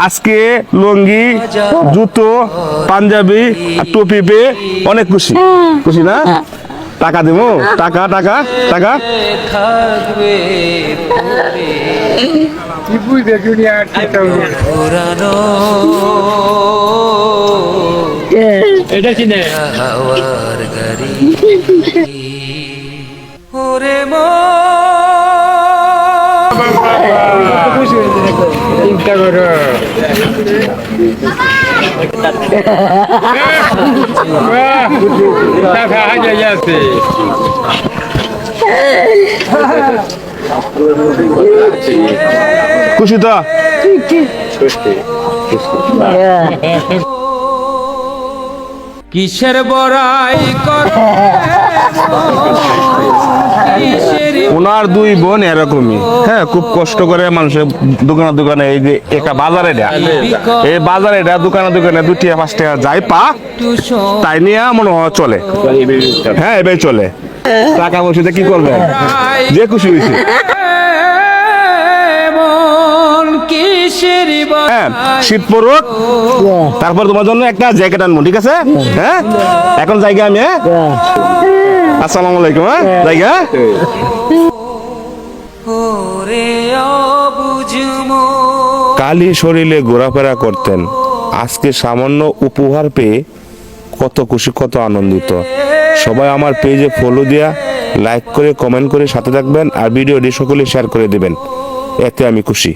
আজকে লুঙ্গি, জুতো, পাঞ্জাবি আর টুপি পেয়ে অনেক খুশি। খুশি না? টাকা দেবো, টাকা টাকা টাকা এটা চিনে চিন্তা করো টাকা হাজার আছে খুশি তো? কিসের বড়াই কর ওনার দুই বোন এরকমই, হ্যাঁ, খুব কষ্ট করে মানুষের দোকানে দোকানে, এই যে একটা বাজারে দেয়া, এই বাজারে দেয়া দোকানে দোকানে 2 টাকা 5 টাকা যাই পা তাই নিয়ে মনে হয় চলে। হ্যাঁ, এবার চলে। টাকা পয়সাতে কি করবেন? যে খুশি হয়েছে। হ্যাঁ, শীত পড়ুক, তারপর তোমার জন্য একটা জ্যাকেট আনবো, ঠিক আছে? হ্যাঁ, এখন জায়গা আমি। হ্যাঁ, আসসালামু আলাইকুম। হ্যাঁ, জায়গা। কালই শরীরে ঘোরাফেরা করতেন, আজকে সামান্য উপহার পেয়ে কত খুশি, কত আনন্দিত। সবাই আমার পেজে ফলো দিয়া, লাইক করে, কমেন্ট করে সাথে থাকবেন আর ভিডিওটি সকলে শেয়ার করে দিবেন, এতে আমি খুশি।